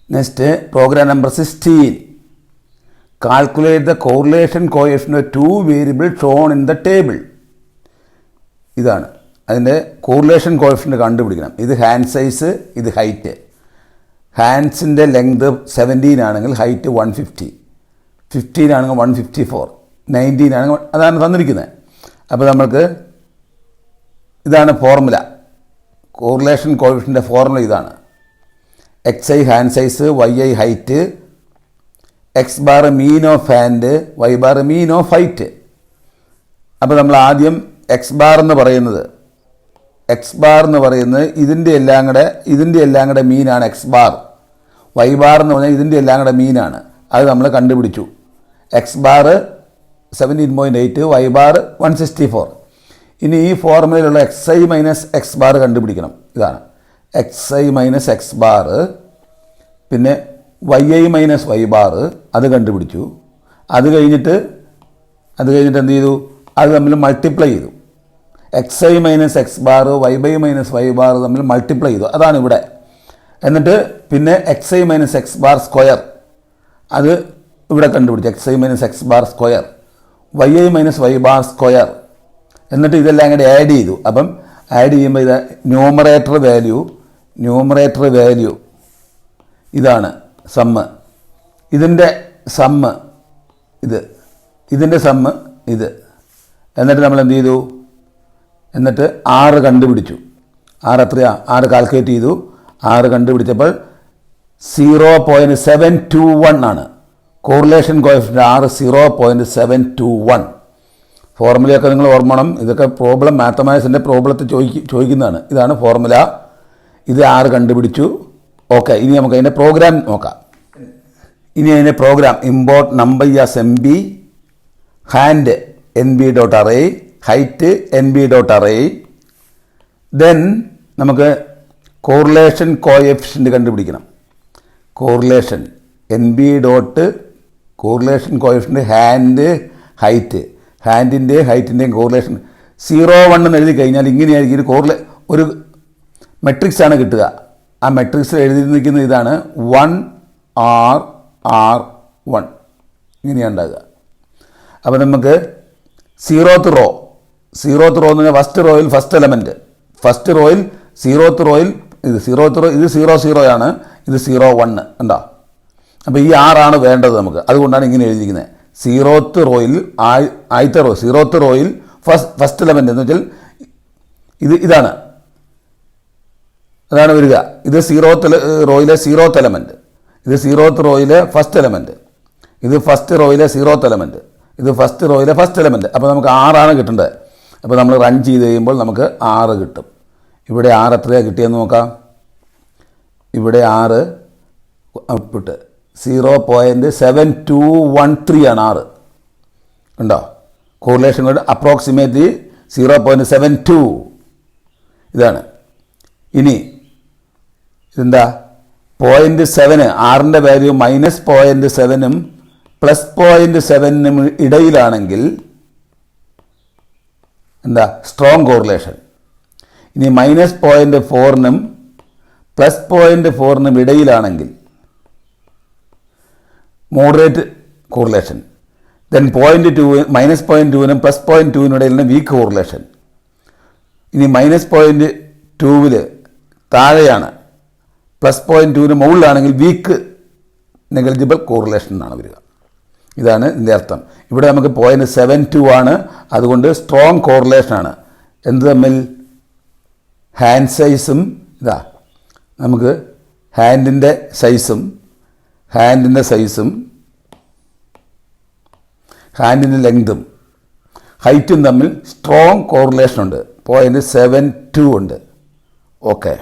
Next, program number 16. Calculate the correlation coefficient of two variables shown in the table. ഇതാണ് അതിൻ്റെ correlation coefficient കണ്ടുപിടിക്കണം. ഇത് hand size, ഇത് height. ഹാൻഡ്സിൻ്റെ length 17 ആണെങ്കിൽ height 150, 15 ആണെങ്കിൽ 154, 19 ആണെങ്കിൽ അതാണ് തന്നിരിക്കുന്നത്. അപ്പോൾ നമ്മൾക്ക് ഇതാണ് ഫോർമുല. കോറിലേഷൻ കോഎഫിഷ്യൻ്റെ ഫോർമുല ഇതാണ്. X i hand size, y i height, x bar mean of hand, y bar mean of height. അപ്പോൾ നമ്മൾ ആദ്യം എക്സ് ബാർ എന്ന് പറയുന്നത് ഇതിൻ്റെ എല്ലാം കൂടെ മീനാണ് എക്സ് ബാർ. വൈ ബാർ എന്ന് പറഞ്ഞാൽ ഇതിൻ്റെ എല്ലാം കൂടെ മീനാണ്. അത് നമ്മൾ കണ്ടുപിടിച്ചു. X bar 17.8, Y bar 164. ഇനി ഈ ഫോർമുലയിലുള്ള X I minus X bar കണ്ടുപിടിക്കണം. ഇതാണ് X I minus X bar. പിന്നെ Y I minus Y bar അത് കണ്ടുപിടിച്ചു. അത് കഴിഞ്ഞിട്ട് എന്ത് ചെയ്തു? അത് തമ്മിൽ മൾട്ടിപ്ലൈ ചെയ്തു. X I minus X bar, y by minus Y bar തമ്മിൽ മൾട്ടിപ്ലൈ ചെയ്തു. അതാണ് ഇവിടെ. എന്നിട്ട് പിന്നെ x I minus X bar square അത് ഇവിടെ കണ്ടുപിടിച്ചു. X I minus X bar square, y I minus Y bar square. എന്നിട്ട് ഇതെല്ലാം കൂടെ ആഡ് ചെയ്തു. അപ്പം ആഡ് ചെയ്യുമ്പോൾ ഇത് ന്യൂമറേറ്റർ വാല്യൂ ഇതാണ് സമ്മ്. ഇതിൻ്റെ സമ്മ് ഇത്. എന്നിട്ട് നമ്മൾ എന്ത് ചെയ്തു? എന്നിട്ട് 6 കണ്ടുപിടിച്ചു. 6 എത്രയാ? 6 കാൽക്കുലേറ്റ് ചെയ്തു. 6 കണ്ടുപിടിച്ചപ്പോൾ 0.721 ആണ് കോറിലേഷൻ കോഎഫിഷ്യൻ്റ്. 0.721. ഫോർമുലയൊക്കെ നിങ്ങൾ ഓർമ്മണം. ഇതൊക്കെ പ്രോബ്ലം, മാത്തമാറ്റിക്സിൻ്റെ പ്രോബ്ലത്തിൽ ചോദിക്കുന്നതാണ്. ഇതാണ് ഫോർമുല. ഇത് 6 കണ്ടുപിടിച്ചു. ഓക്കെ, ഇനി നമുക്ക് അതിൻ്റെ പ്രോഗ്രാം നോക്കാം. Import numpy as MB, hand NB.array, height NB.array. Then നമുക്ക് കോറിലേഷൻ കോഎഫിഷ്യൻ്റ് കണ്ടുപിടിക്കണം. Correlation correlation coefficient hand height, ഹൈറ്റിൻ്റെയും കോറിലേഷൻ 0-1 എന്ന് എഴുതി കഴിഞ്ഞാൽ ഇങ്ങനെയായിരിക്കും ഒരു മെട്രിക്സ് ആണ് കിട്ടുക. ആ മെട്രിക്സിൽ എഴുതിയിരിക്കുന്നത് ഇതാണ് 1R1 ഇങ്ങനെയാണ് ഉണ്ടാകുക. അപ്പോൾ നമുക്ക് സീറോത്ത് റോ എന്ന് പറഞ്ഞാൽ ഫസ്റ്റ് റോയിൽ ഫസ്റ്റ് എലമെൻറ്റ്. ഫസ്റ്റ് റോയിൽ സീറോത്ത് റോയിൽ ഇത് 00 ആണ്, ഇത് 01 ഉണ്ടോ? അപ്പോൾ ഈ 6 ആണ് വേണ്ടത് നമുക്ക്. അതുകൊണ്ടാണ് ഇങ്ങനെ എഴുതിയിരിക്കുന്നത്. സീറോത്ത് റോയിൽ ഫസ്റ്റ് എലമെൻറ്റ് എന്ന് വെച്ചാൽ ഇതാണ് വരിക. ഇത് റോയിലെ സീറോത്ത് എലമെൻറ്റ്, ഇത് സീറോത്ത് റോയിലെ ഫസ്റ്റ് എലമെൻറ്റ്, ഇത് ഫസ്റ്റ് റോയിലെ സീറോത്ത് എലമെൻറ്റ്, ഇത് ഫസ്റ്റ് റോയിലെ ഫസ്റ്റ് എലമെൻറ്റ്. അപ്പോൾ നമുക്ക് 6 ആണ് കിട്ടേണ്ടത്. അപ്പോൾ നമ്മൾ റൺ ചെയ്ത് കഴിയുമ്പോൾ നമുക്ക് 6 കിട്ടും. ഇവിടെ 6 എത്രയാണ് കിട്ടിയെന്ന് നോക്കാം. ഇവിടെ 6 ഔട്ട്പുട്ട് 0.7213 ആണ് 6 ഉണ്ടോ? കോറിലേഷൻ കൊണ്ട് അപ്രോക്സിമേറ്റ്ലി 0.72 ഇതാണ്. ഇനി ഇതെന്താ? 0.7, 6ൻ്റെ വാല്യൂ -0.7-ഉം +0.7-നും ഇടയിലാണെങ്കിൽ എന്താ? Strong correlation. ഇനി -0.4-നും +0.4-നും ഇടയിലാണെങ്കിൽ മോഡറേറ്റ് കോറിലേഷൻ. ദെൻ -0.2-നും +0.2-നും ഇടയിലാണ് വീക്ക് കോറിലേഷൻ. ഇനി -0.2-ൽ താഴെയാണ്, +0.2-ന് മുകളിലാണെങ്കിൽ വീക്ക് നെഗ്ലിജിബിൾ കോറിലേഷൻ എന്നാണ് വരിക. ഇതാണ് ഇതിൻ്റെ അർത്ഥം. ഇവിടെ നമുക്ക് 0.72 ആണ്, അതുകൊണ്ട് സ്ട്രോങ് കോറിലേഷനാണ്. എന്ത് തമ്മിൽ? ഹാൻഡ് സൈസും നമുക്ക് ഹാൻഡിൻ്റെ സൈസും ഹാൻഡിൻ്റെ ലെങ്തും ഹൈറ്റും തമ്മിൽ സ്ട്രോങ് കോറിലേഷൻ ഉണ്ട്. 0.72 ഉണ്ട്. ഓക്കെ.